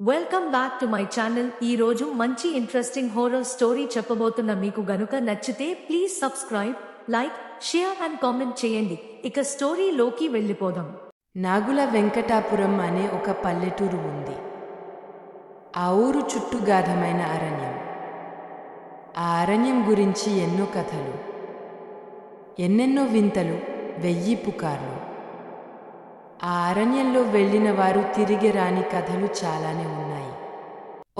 Welcome back to my channel. ఈ రోజు మంచి ఇంట్రెస్టింగ్ హోరర్ స్టోరీ చెప్పబోతున్న మీకు గనుక నచ్చితే please subscribe, like, share and comment చేయండి. ఇక స్టోరీలోకి వెళ్ళిపోదాం. నాగుల వెంకటాపురం అనే ఒక పల్లెటూరు ఉంది. ఆ ఊరు చుట్టూ గాఢమైన అరణ్యం. ఆ అరణ్యం గురించి ఎన్నో కథలు, ఎన్నెన్నో వింతలు, 1000 పుకార్లు. ఆ అరణ్యంలో వెళ్ళిన వారు తిరిగి రాని కథలు చాలానే ఉన్నాయి.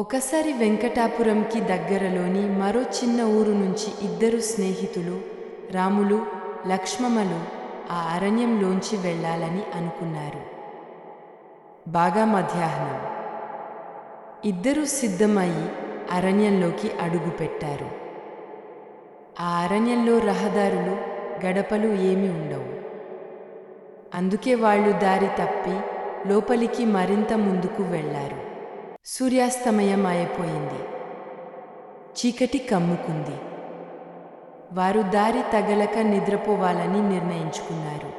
ఒకసారి వెంకటాపురంకి దగ్గరలోని మరో చిన్న ఊరు నుంచి 2 స్నేహితులు, రాములు, లక్ష్మమ్మలు ఆ అరణ్యంలోంచి వెళ్ళాలని అనుకున్నారు. బాగా మధ్యాహ్నం. 2 సిద్ధమయ్యి అరణ్యంలోకి అడుగుపెట్టారు. ఆ అరణ్యంలో రహదారులు, గడపలు ఏమీ ఉండవు. అందుకే వాళ్ళు దారి తప్పి లోపలికి మరింత ముందుకు వెళ్లారు. సూర్యాస్తమయం అయిపోయింది. చీకటి కమ్ముకుంది. వారు దారి తగలక నిద్రపోవాలని నిర్ణయించుకున్నారు.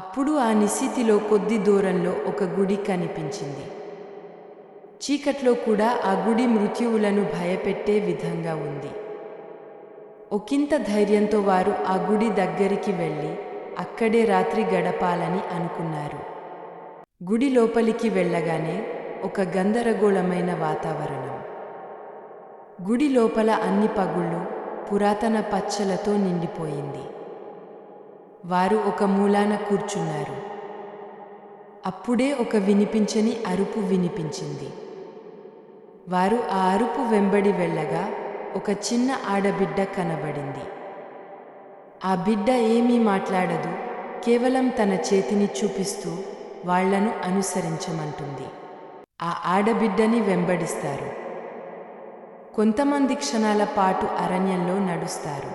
అప్పుడు ఆ నిశీతిలో కొద్ది దూరంలో ఒక గుడి కనిపించింది. చీకట్లో కూడా ఆ గుడి మృత్యువులను భయపెట్టే విధంగా ఉంది. ఒకంత ధైర్యంతో వారు ఆ గుడి దగ్గరికి వెళ్ళి అక్కడే రాత్రి గడపాలని అనుకున్నారు. గుడి లోపలికి వెళ్ళగానే ఒక గందరగోళమైన వాతావరణం. గుడి లోపల అన్ని పగుళ్ళు, పురాతన పచ్చలతో నిండిపోయింది. వారు ఒక మూలాన కూర్చున్నారు. అప్పుడే ఒక వినిపించని అరుపు వినిపించింది. వారు ఆ అరుపు వెంబడి వెళ్ళగా ఒక చిన్న ఆడబిడ్డ కనబడింది. ఆ బిడ్డ ఏమీ మాట్లాడదు, కేవలం తన చేతిని చూపిస్తూ వాళ్లను అనుసరించమంటుంది. ఆ ఆడబిడ్డని వెంబడిస్తారు. కొంతమంది క్షణాల పాటు అరణ్యంలో నడుస్తారు.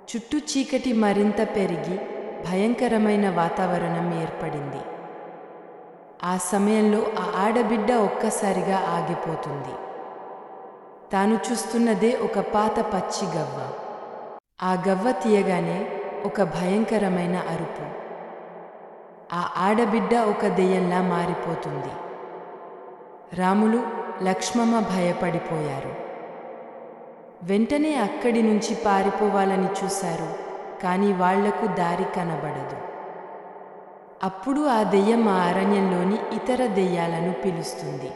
చుట్టూ చీకటి మరింత పెరిగి భయంకరమైన వాతావరణం ఏర్పడింది. ఆ సమయంలో ఆ ఆడబిడ్డ ఒక్కసారిగా ఆగిపోతుంది. తాను చూస్తున్నదే ఒక పాత పచ్చి గవ్వ. ఆ గవ్వ తీయగానే ఒక భయంకరమైన అరుపు. ఆ ఆడబిడ్డ ఒక దెయ్యంలా మారిపోతుంది. రాములు, లక్ష్మమ్మ భయపడిపోయారు. వెంటనే అక్కడి నుంచి పారిపోవాలని చూశారు, కానీ వాళ్లకు దారి కనబడదు. అప్పుడు ఆ దెయ్యం ఆ అరణ్యంలోని ఇతర దెయ్యాలను పిలుస్తుంది.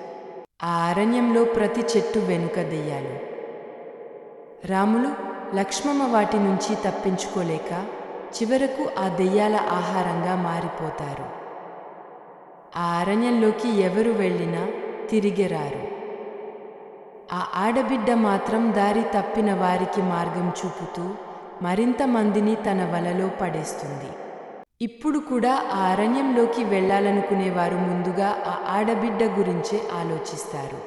ఆ అరణ్యంలో ప్రతి చెట్టు వెనుక దెయ్యాలు. రాములు, లక్ష్మమ్మ వాటి నుంచి తప్పించుకోలేక చివరకు ఆ దెయ్యాల ఆహారంగా మారిపోతారు. ఆ అరణ్యంలోకి ఎవరు వెళ్ళినా తిరిగి రారు. ఆ ఆడబిడ్డ మాత్రం దారి తప్పిన వారికి మార్గం చూపుతూ మరింత మందిని తన వలలో పడేస్తుంది. ఇప్పుడు కూడా ఆ అరణ్యంలోకి వెళ్ళాలనుకునేవారు ముందుగా ఆ ఆడబిడ్డ గురించే ఆలోచిస్తారు.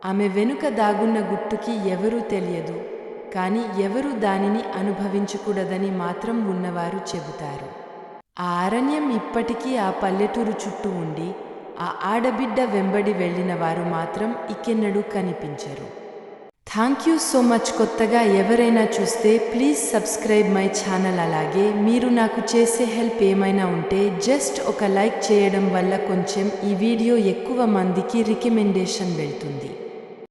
ఆమె వెనుక దాగున్న గుట్టుకి ఎవరూ తెలియదు, కానీ ఎవరు దానిని అనుభవించకూడదని మాత్రం ఉన్నవారు చెబుతారు. ఆ అరణ్యం ఇప్పటికీ ఆ పల్లెటూరు చుట్టూ ఉండి ఆ ఆడబిడ్డ వెంబడి వెళ్ళిన వారు మాత్రం ఇకెన్నడూ కనిపించరు. Thank you so much. కొత్తగా ఎవరైనా చూస్తే ప్లీజ్ సబ్స్క్రైబ్ మై ఛానల్. అలాగే మీరు నాకు చేసే హెల్ప్ ఏమైనా ఉంటే జస్ట్ ఒక లైక్ చేయడం వల్ల కొంచెం ఈ వీడియో ఎక్కువ మందికి రికమెండేషన్ వెళ్తుంది.